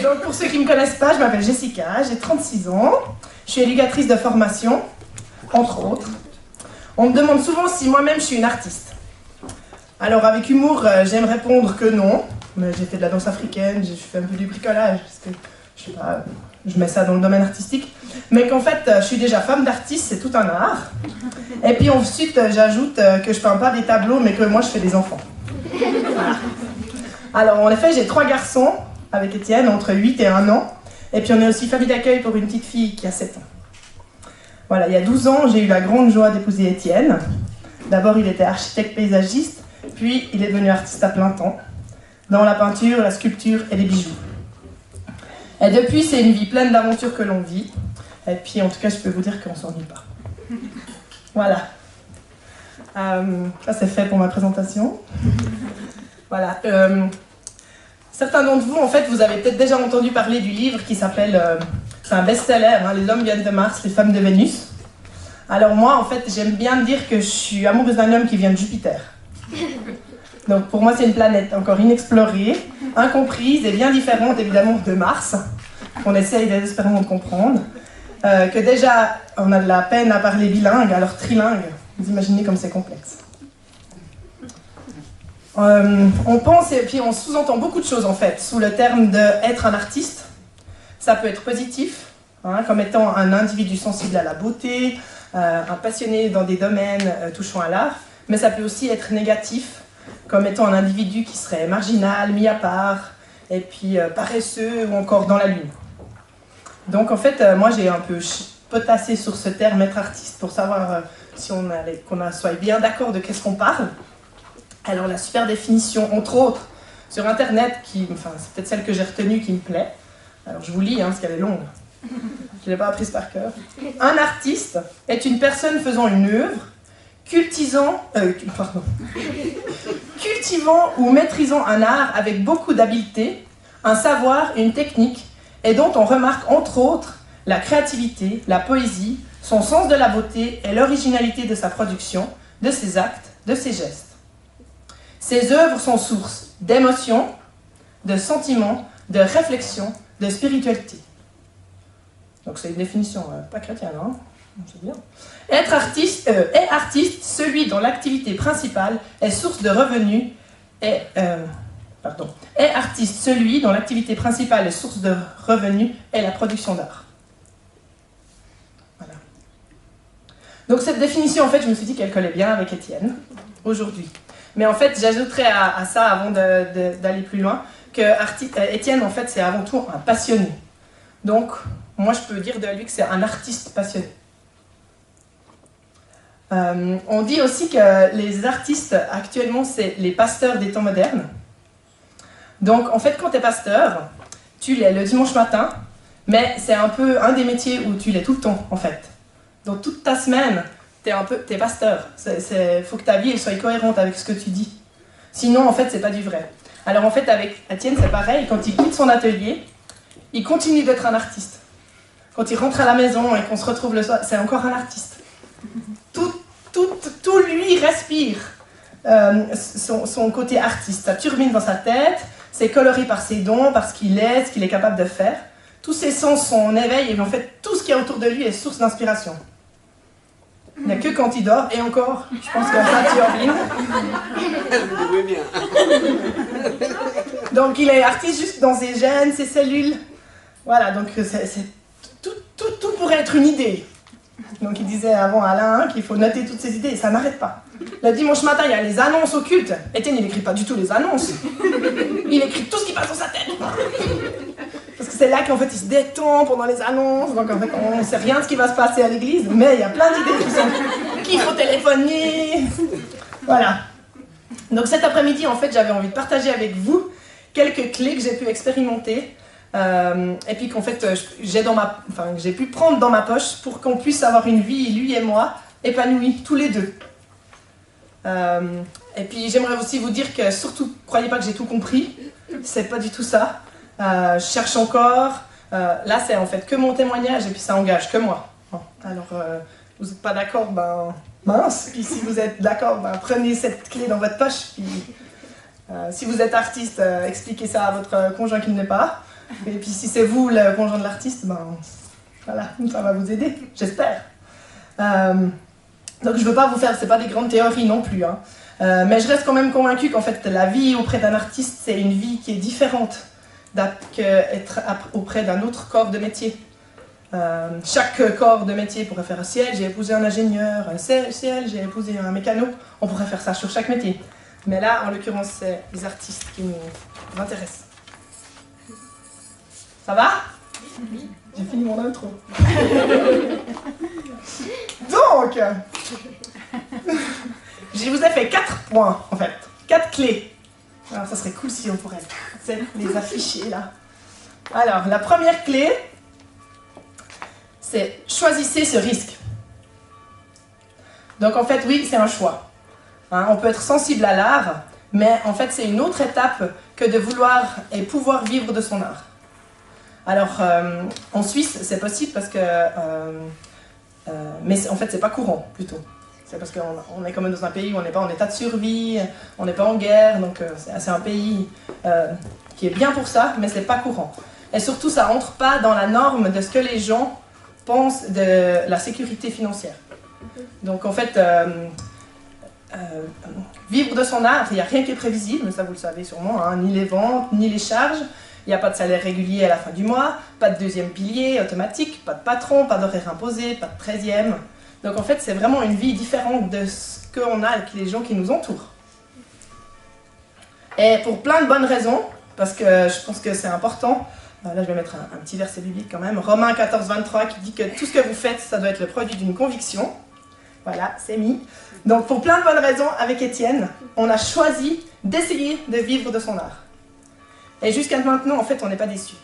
Donc pour ceux qui ne me connaissent pas, je m'appelle Jessica, j'ai 36 ans, je suis éducatrice de formation, entre autres. On me demande souvent si moi-même je suis une artiste. Alors avec humour, j'aime répondre que non, mais j'ai fait de la danse africaine, j'ai fait un peu du bricolage, parce que je sais pas, je mets ça dans le domaine artistique, mais qu'en fait je suis déjà femme d'artiste, c'est tout un art. Et puis ensuite j'ajoute que je peins pas des tableaux, mais que moi je fais des enfants. Voilà. Alors en effet j'ai 3 garçons, avec Étienne, entre 8 et 1 an, et puis on est aussi famille d'accueil pour une petite fille qui a 7 ans. Voilà, il y a 12 ans, j'ai eu la grande joie d'épouser Étienne. D'abord il était architecte paysagiste, puis il est devenu artiste à plein temps, dans la peinture, la sculpture et les bijoux. Et depuis, c'est une vie pleine d'aventures que l'on vit. Et puis, en tout cas, je peux vous dire qu'on ne s'ennuie pas. Voilà. Ça, c'est fait pour ma présentation. Voilà. Certains d'entre vous, en fait, vous avez peut-être déjà entendu parler du livre qui s'appelle... c'est un best-seller, hein, Les hommes viennent de Mars, les femmes de Vénus. Alors moi, en fait, j'aime bien dire que je suis amoureuse d'un homme qui vient de Jupiter. Donc pour moi, c'est une planète encore inexplorée, incomprise et bien différente évidemment de Mars, qu'on essaye désespérément de comprendre, que déjà on a de la peine à parler bilingue, alors trilingue, vous imaginez comme c'est complexe. On pense et puis on sous-entend beaucoup de choses en fait, sous le terme d'être un artiste. Ça peut être positif, hein, comme étant un individu sensible à la beauté, un passionné dans des domaines touchant à l'art, mais ça peut aussi être négatif, comme étant un individu qui serait marginal, mis à part, et puis paresseux, ou encore dans la lune. Donc en fait, moi j'ai un peu potassé sur ce terme être artiste pour savoir si qu'on soit bien d'accord de qu'est-ce qu'on parle. Alors la super définition, entre autres, sur internet, c'est peut-être celle que j'ai retenue qui me plaît. Alors je vous lis, hein, parce qu'elle est longue. Je ne l'ai pas apprise par cœur. Un artiste est une personne faisant une œuvre, cultivant ou maîtrisant un art avec beaucoup d'habileté, un savoir et une technique, et dont on remarque entre autres la créativité, la poésie, son sens de la beauté et l'originalité de sa production, de ses actes, de ses gestes. Ses œuvres sont source d'émotions, de sentiments, de réflexion, de spiritualité. Donc c'est une définition pas chrétienne, hein, c'est bien. Être artiste, est artiste celui dont l'activité principale est source de revenus, est artiste celui dont l'activité principale est source de revenus est la production d'art. Voilà. Donc cette définition, en fait, je me suis dit qu'elle collait bien avec Étienne, aujourd'hui. Mais en fait, j'ajouterais à ça, avant d'aller plus loin, que Étienne, en fait, c'est avant tout un passionné. Donc, moi, je peux dire de lui que c'est un artiste passionné. On dit aussi que les artistes, actuellement, c'est les pasteurs des temps modernes. Donc, en fait, quand tu es pasteur, tu l'es le dimanche matin, mais c'est un peu un des métiers où tu l'es tout le temps, en fait. Donc, toute ta semaine, t'es pasteur. Faut que ta vie elle soit cohérente avec ce que tu dis. Sinon, en fait, c'est pas du vrai. Alors, en fait, avec Étienne, c'est pareil. Quand il quitte son atelier, il continue d'être un artiste. Quand il rentre à la maison et qu'on se retrouve le soir, c'est encore un artiste. Tout lui respire son côté artiste. Ça turbine dans sa tête, c'est coloré par ses dons, par ce qu'il est capable de faire. Tous ses sens sont en éveil et en fait, tout ce qui est autour de lui est source d'inspiration. Il n'y a que quand il dort, et encore, je pense qu'il y a ça turbine. Donc il est artiste juste dans ses gènes, ses cellules. Voilà, donc tout pourrait être une idée. Donc il disait avant Alain qu'il faut noter toutes ces idées, et ça n'arrête pas. Le dimanche matin, il y a les annonces occultes. Étienne, il n'écrit pas du tout les annonces. Il écrit tout ce qui passe dans sa tête. Parce que c'est là qu'en fait il se détend pendant les annonces, donc en fait on ne sait rien de ce qui va se passer à l'église, mais il y a plein d'idées qu'il faut téléphoner. Voilà. Donc cet après-midi, en fait, j'avais envie de partager avec vous quelques clés que j'ai pu expérimenter et puis qu'en fait j'ai pu prendre dans ma poche pour qu'on puisse avoir une vie, lui et moi, épanouis tous les deux. Et puis j'aimerais aussi vous dire que surtout, croyez pas que j'ai tout compris, c'est pas du tout ça. Je cherche encore. Là, c'est en fait que mon témoignage et puis ça engage que moi. Alors, vous n'êtes pas d'accord, ben mince. Puis si vous êtes d'accord, ben prenez cette clé dans votre poche. Puis, si vous êtes artiste, expliquez ça à votre conjoint qui ne l'est pas. Et puis si c'est vous le conjoint de l'artiste, ben voilà, ça va vous aider, j'espère. Donc je ne veux pas vous faire, c'est pas des grandes théories non plus, hein. Mais je reste quand même convaincue qu'en fait la vie auprès d'un artiste, c'est une vie qui est différente qu'être auprès d'un autre corps de métier. Chaque corps de métier pourrait faire un ciel, j'ai épousé un ingénieur, un ciel, j'ai épousé un mécano, on pourrait faire ça sur chaque métier. Mais là, en l'occurrence, c'est les artistes qui nous intéressent. Ça va? Oui. J'ai fini mon intro. Donc, je vous ai fait 4 points, en fait. 4 clés. Alors, ça serait cool si on pourrait les afficher, là. Alors, la première clé, c'est choisissez ce risque. Donc, en fait, oui, c'est un choix. Hein, on peut être sensible à l'art, mais en fait, c'est une autre étape que de vouloir et pouvoir vivre de son art. Alors, en Suisse, c'est possible parce que... mais en fait, c'est pas courant, plutôt. C'est parce qu'on est quand même dans un pays où on n'est pas en état de survie, on n'est pas en guerre, donc c'est un pays qui est bien pour ça, mais c'est pas courant. Et surtout, ça rentre pas dans la norme de ce que les gens pensent de la sécurité financière. Donc, en fait... vivre de son art, il n'y a rien qui est prévisible, ça vous le savez sûrement, hein, ni les ventes, ni les charges, il n'y a pas de salaire régulier à la fin du mois, pas de deuxième pilier automatique, pas de patron, pas d'horaire imposé, pas de 13e. Donc en fait c'est vraiment une vie différente de ce qu'on a avec les gens qui nous entourent. Et pour plein de bonnes raisons, parce que je pense que c'est important, là je vais mettre un petit verset biblique quand même, Romains 14, 23 qui dit que tout ce que vous faites, ça doit être le produit d'une conviction. Voilà, c'est mis. Donc pour plein de bonnes raisons, avec Étienne, on a choisi d'essayer de vivre de son art. Et jusqu'à maintenant, en fait, on n'est pas déçus.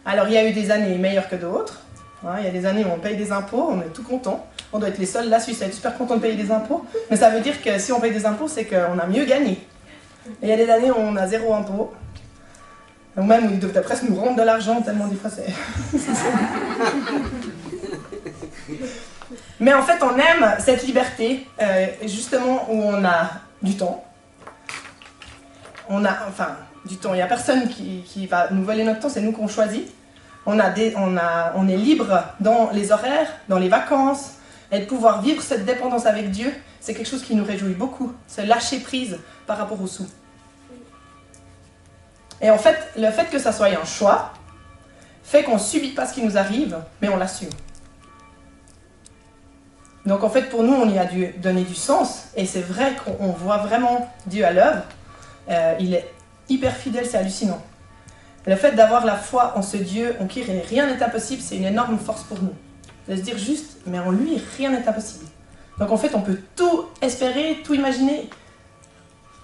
Alors il y a eu des années meilleures que d'autres. Hein, il y a des années où on paye des impôts, on est tout content. On doit être les seuls, la Suisse, à être super content de payer des impôts. Mais ça veut dire que si on paye des impôts, c'est qu'on a mieux gagné. Et il y a des années où on a 0 impôt. Ou même où ils devraient presque nous rendre de l'argent, tellement des fois c'est... Mais en fait, on aime cette liberté, justement, où on a du temps. On a, enfin, du temps. Il n'y a personne qui va nous voler notre temps, c'est nous qu'on choisit. On est libre dans les horaires, dans les vacances, et de pouvoir vivre cette dépendance avec Dieu, c'est quelque chose qui nous réjouit beaucoup. Se lâcher prise par rapport aux sous. Et en fait, le fait que ça soit un choix, fait qu'on ne subit pas ce qui nous arrive, mais on l'assume. Donc en fait, pour nous, on y a dû donner du sens, et c'est vrai qu'on voit vraiment Dieu à l'œuvre. Il est hyper fidèle, c'est hallucinant. Le fait d'avoir la foi en ce Dieu en qui rien n'est impossible, c'est une énorme force pour nous. De se dire juste, mais en lui, rien n'est impossible. Donc en fait, on peut tout espérer, tout imaginer.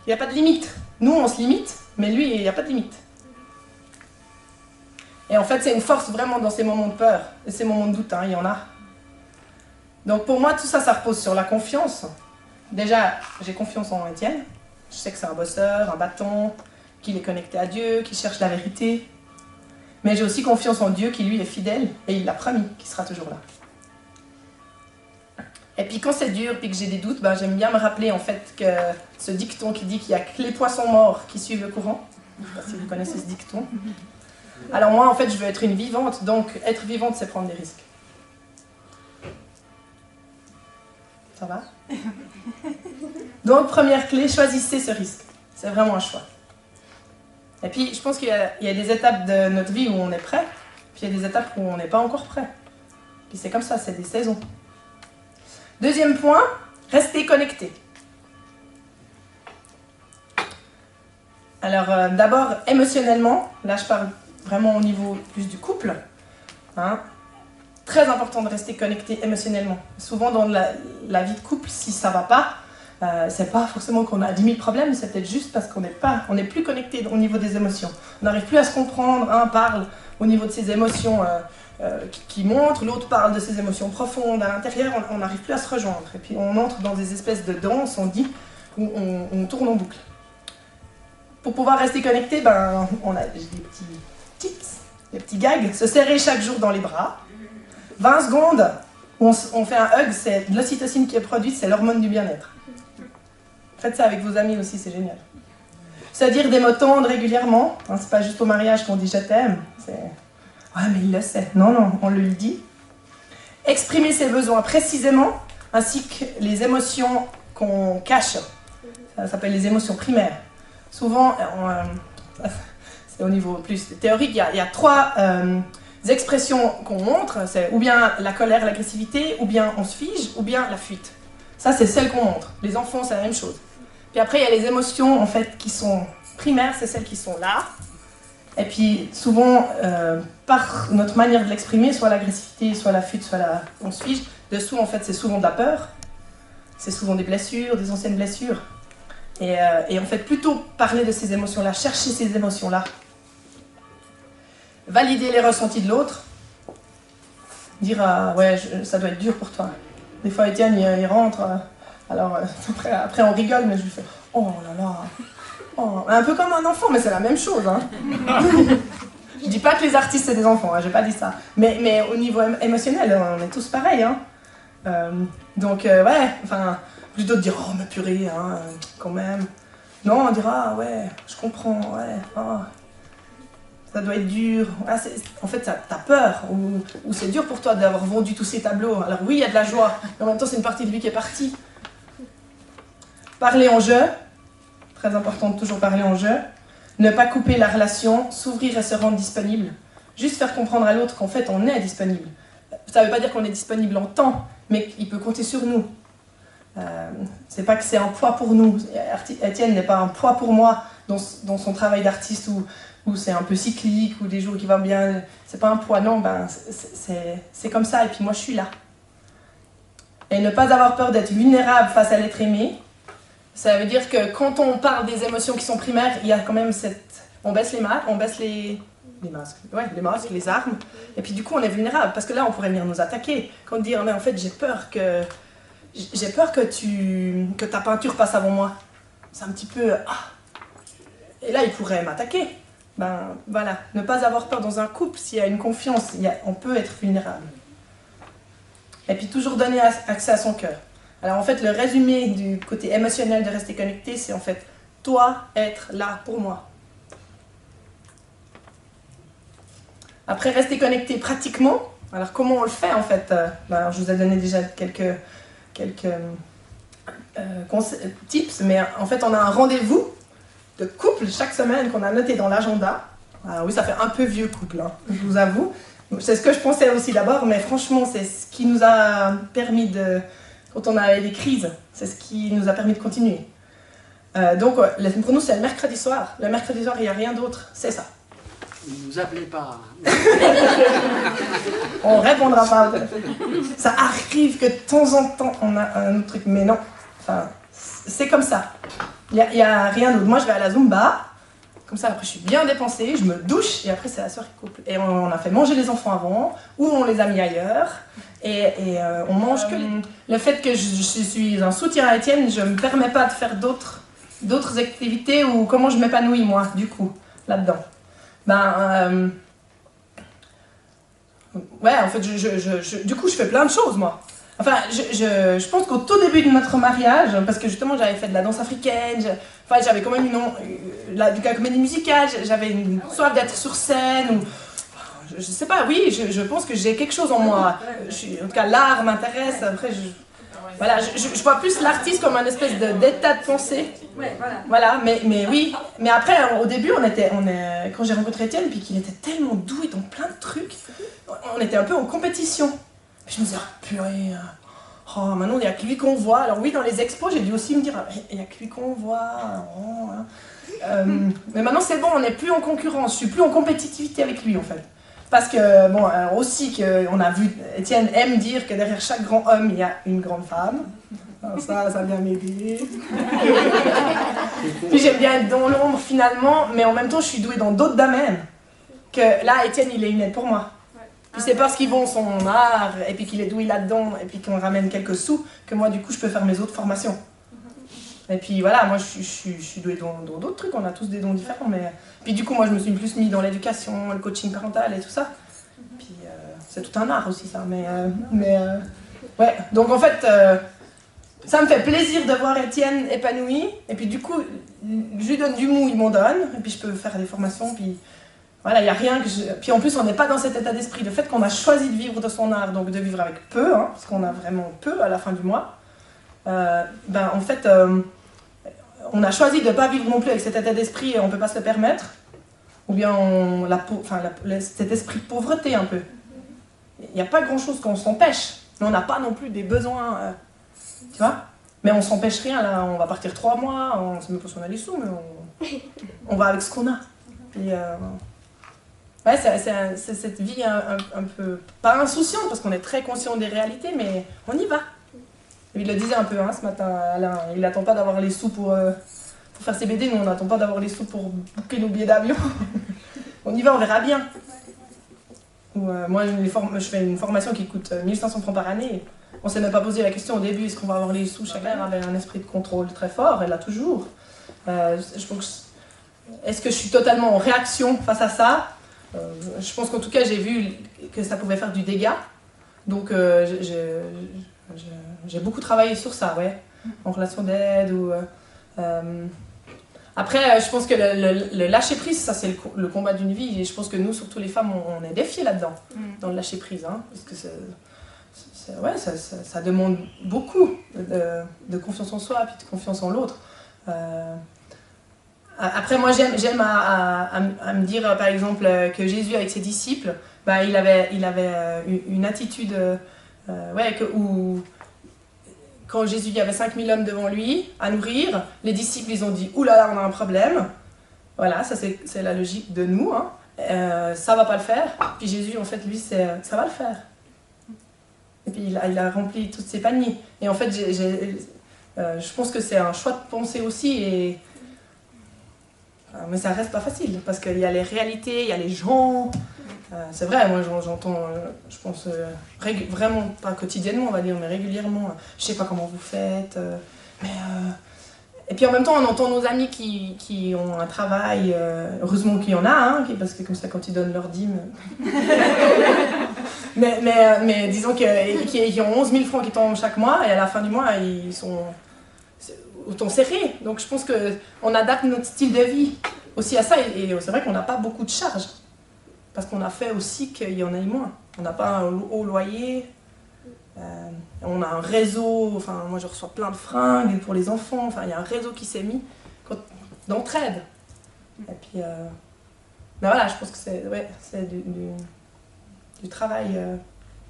Il n'y a pas de limite. Nous, on se limite, mais lui, il n'y a pas de limite. Et en fait, c'est une force vraiment dans ces moments de peur, et ces moments de doute, hein, il y en a. Donc pour moi, tout ça, ça repose sur la confiance. Déjà, j'ai confiance en Étienne. Je sais que c'est un bosseur, un bâton, qu'il est connecté à Dieu, qu'il cherche la vérité. Mais j'ai aussi confiance en Dieu qui, lui, est fidèle, et il l'a promis, qu'il sera toujours là. Et puis quand c'est dur, puis que j'ai des doutes, ben, j'aime bien me rappeler en fait que ce dicton qui dit qu'il n'y a que les poissons morts qui suivent le courant. Je ne sais pas si vous connaissez ce dicton. Alors moi, en fait, je veux être une vivante, donc être vivante, c'est prendre des risques. Ça va? Donc, première clé, choisissez ce risque. C'est vraiment un choix. Et puis, je pense qu'il y a des étapes de notre vie où on est prêt, puis il y a des étapes où on n'est pas encore prêt. Puis c'est comme ça, c'est des saisons. Deuxième point, restez connectés. Alors, d'abord, émotionnellement, là je parle vraiment au niveau plus du couple, hein, très important de rester connecté émotionnellement. Souvent dans la vie de couple, si ça va pas, c'est pas forcément qu'on a 10 000 problèmes, c'est peut-être juste parce qu'on n'est plus connecté au niveau des émotions. On n'arrive plus à se comprendre, un parle au niveau de ses émotions qui montrent, l'autre parle de ses émotions profondes à l'intérieur, on n'arrive plus à se rejoindre. Et puis on entre dans des espèces de danse, on dit, où on tourne en boucle. Pour pouvoir rester connecté, ben, on a des petits tips, des petits gags. Se serrer chaque jour dans les bras. 20 secondes, on fait un hug, c'est de l'ocytocine qui est produite, c'est l'hormone du bien-être. Faites ça avec vos amis aussi, c'est génial. C'est-à-dire des mots tendres régulièrement. Hein, c'est pas juste au mariage qu'on dit je t'aime. Ouais, mais il le sait. Non, non, on le dit. Exprimer ses besoins précisément, ainsi que les émotions qu'on cache. Ça s'appelle les émotions primaires. Souvent, c'est au niveau plus théorique, il y a 3 expressions qu'on montre. C'est ou bien la colère, l'agressivité, ou bien on se fige, ou bien la fuite. Ça, c'est celle qu'on montre. Les enfants, c'est la même chose. Puis après, il y a les émotions en fait, qui sont primaires, c'est celles qui sont là. Et puis souvent, par notre manière de l'exprimer, soit l'agressivité, soit la fuite, soit on se fige, dessous, en fait, c'est souvent de la peur. C'est souvent des blessures, des anciennes blessures. Et en fait, plutôt parler de ces émotions-là, chercher ces émotions-là, valider les ressentis de l'autre, dire ouais, ça doit être dur pour toi. Des fois, Étienne, il rentre, alors après on rigole, mais je lui fais oh là là, oh. Un peu comme un enfant, mais c'est la même chose. Hein. Je dis pas que les artistes c'est des enfants, hein, j'ai pas dit ça. Mais au niveau émotionnel, on est tous pareils. Hein. Donc ouais, enfin. Plutôt de dire, oh, mais purée, hein, quand même. Non, on dira, ah, ouais, je comprends, ouais, oh, ça doit être dur. Ah, en fait, t'as peur, ou c'est dur pour toi d'avoir vendu tous ces tableaux. Alors oui, il y a de la joie, mais en même temps, c'est une partie de lui qui est partie. Parler en jeu, très important de toujours parler en jeu. Ne pas couper la relation, s'ouvrir et se rendre disponible. Juste faire comprendre à l'autre qu'en fait, on est disponible. Ça ne veut pas dire qu'on est disponible en temps, mais qu'il peut compter sur nous. C'est pas que c'est un poids pour nous. Étienne n'est pas un poids pour moi dans son travail d'artiste où c'est un peu cyclique, ou des jours qui vont bien. C'est pas un poids, non, ben, c'est comme ça, et puis moi je suis là. Et ne pas avoir peur d'être vulnérable face à l'être aimé, ça veut dire que quand on parle des émotions qui sont primaires, il y a quand même on baisse les masques, les masques, ouais, les masques, les armes, et puis du coup on est vulnérable, parce que là on pourrait venir nous attaquer, quand on dit, oh, mais en fait j'ai peur que ta peinture passe avant moi. C'est un petit peu... Ah. Et là, il pourrait m'attaquer. Ben voilà, ne pas avoir peur dans un couple, s'il y a une confiance, on peut être vulnérable. Et puis toujours donner accès à son cœur. Alors en fait, le résumé du côté émotionnel de rester connecté, c'est en fait, toi, être là pour moi. Après, rester connecté pratiquement, alors comment on le fait en fait ben, je vous ai donné déjà quelques tips, mais en fait on a un rendez-vous de couple chaque semaine qu'on a noté dans l'agenda. Alors oui, ça fait un peu vieux couple, hein, je vous avoue. C'est ce que je pensais aussi d'abord, mais franchement c'est ce qui nous a permis de, quand on a des crises, c'est ce qui nous a permis de continuer. Donc pour nous c'est le mercredi soir. Le mercredi soir il n'y a rien d'autre, c'est ça. Ne nous appelez pas. On répondra pas. Ça arrive que de temps en temps on a un autre truc, mais non. Enfin, c'est comme ça. Il y a rien d'autre. Moi je vais à la Zumba, comme ça après je suis bien dépensée, je me douche et après c'est la soirée couple. Et on a fait manger les enfants avant, ou on les a mis ailleurs. Et on mange que le fait que je suis un soutien à Étienne, je me permets pas de faire d'autres activités ou comment je m'épanouis moi du coup là-dedans. Ben, ouais, en fait, du coup, je fais plein de choses, moi. Enfin, je pense qu'au tout début de notre mariage, parce que justement, j'avais fait de la danse africaine, j'avais quand même de la comédie musicale, j'avais une soif d'être sur scène, ou je sais pas, oui, je pense que j'ai quelque chose en moi. En tout cas, l'art m'intéresse, après, voilà, je vois plus l'artiste comme un espèce d'état de pensée. Ouais, voilà. Voilà, mais oui. Mais après, au début, quand j'ai rencontré Étienne, puis qu'il était tellement doué dans plein de trucs, on était un peu en compétition. Puis je me disais, ah, purée, oh, maintenant il n'y a que lui qu'on voit. Alors oui, dans les expos, j'ai dû aussi me dire, il n'y a que lui qu'on voit. Oh, hein. Mais maintenant c'est bon, on n'est plus en concurrence, je suis plus en compétitivité avec lui en fait. Parce que, bon, aussi qu'on a vu, Étienne aime dire que derrière chaque grand homme, il y a une grande femme. Alors ça vient m'aider. Puis j'aime bien être dans l'ombre finalement, mais en même temps, je suis douée dans d'autres domaines. Que là, Étienne, il est une aide pour moi. Puis c'est parce qu'ils vont son art, et puis qu'il est doué là-dedans, et puis qu'on ramène quelques sous, que moi, du coup, je peux faire mes autres formations. Et puis voilà, moi je suis douée dans d'autres trucs, on a tous des dons différents, mais... Puis du coup, moi je me suis plus mis dans l'éducation, le coaching parental et tout ça. Puis c'est tout un art aussi ça, mais ouais, donc en fait, ça me fait plaisir de voir Étienne épanoui, et puis du coup, je lui donne du mou, il m'en donne, et puis je peux faire des formations, puis voilà, il n'y a rien que je... Puis en plus, on n'est pas dans cet état d'esprit. Le fait qu'on a choisi de vivre de son art, donc de vivre avec peu, hein, parce qu'on a vraiment peu à la fin du mois, en fait, on a choisi de ne pas vivre non plus avec cet état d'esprit et on ne peut pas se le permettre, ou bien cet esprit de pauvreté un peu. Il n'y a pas grand-chose qu'on s'empêche, mais on n'a pas non plus des besoins, tu vois. Mais on s'empêche rien, là, on va partir 3 mois, on ne sait même pas si on a les sous, mais on va avec ce qu'on a. Puis, ouais, c'est cette vie un peu, pas insouciante, parce qu'on est très conscient des réalités, mais on y va. Et il le disait un peu ce matin, Alain, il n'attend pas d'avoir les sous pour faire ses BD, nous on n'attend pas d'avoir les sous pour booker nos billets d'avion. On y va, on verra bien. Moi, je fais une formation qui coûte 1500 francs par année. On ne s'est même pas posé la question au début, est-ce qu'on va avoir les sous? Chacun avait un esprit de contrôle très fort, elle l'a toujours. Est-ce que je suis totalement en réaction face à ça? Je pense qu'en tout cas, j'ai vu que ça pouvait faire du dégât. Donc, j'ai beaucoup travaillé sur ça, ouais, en relation d'aide. Après, je pense que le lâcher-prise, ça c'est le combat d'une vie. Et je pense que nous, surtout les femmes, on est défiées là-dedans, dans le lâcher-prise. Hein, parce que ça demande beaucoup de confiance en soi et puis de confiance en l'autre. Après, moi, j'aime à me dire, par exemple, que Jésus, avec ses disciples, il avait une attitude où, quand Jésus, il y avait 5000 hommes devant lui à nourrir, les disciples, ils ont dit « Ouh là là, on a un problème ». Voilà, ça c'est la logique de nous. Hein. Ça va pas le faire. Puis Jésus, en fait, lui, ça va le faire. Et puis il a rempli toutes ses paniers. Et en fait, je pense que c'est un choix de pensée aussi. Mais ça reste pas facile, parce qu'il y a les réalités, il y a les gens. C'est vrai, moi j'entends, je pense, vraiment pas quotidiennement, on va dire, mais régulièrement. Je sais pas comment vous faites. Et puis en même temps, on entend nos amis qui ont un travail, heureusement qu'il y en a, hein, parce que comme ça, quand ils donnent leur dîme. mais disons qu'ils ont 11 000 francs qui tombent chaque mois, et à la fin du mois, ils sont autant serrés. Donc je pense qu'on adapte notre style de vie aussi à ça, et c'est vrai qu'on n'a pas beaucoup de charges. Parce qu'on a fait aussi qu'il y en ait moins. On n'a pas un haut loyer, on a un réseau, enfin moi je reçois plein de fringues pour les enfants, enfin il y a un réseau qui s'est mis d'entraide. Et puis, ben voilà, je pense que c'est du travail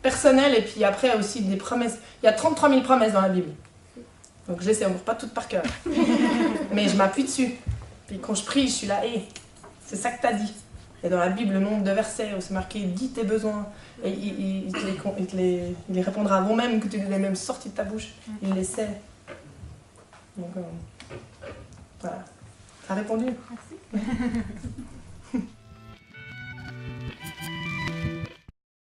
personnel, et puis après aussi des promesses. Il y a 33 000 promesses dans la Bible. Donc je les sais encore pas toutes par cœur. Mais je m'appuie dessus. Puis quand je prie, je suis là, c'est ça que tu as dit. Et dans la Bible, le nombre de versets où c'est marqué « Dis tes besoins ». Et il les répondra avant même que tu les aies même sortis de ta bouche. Il les sait. Donc voilà. Ça a répondu. Merci.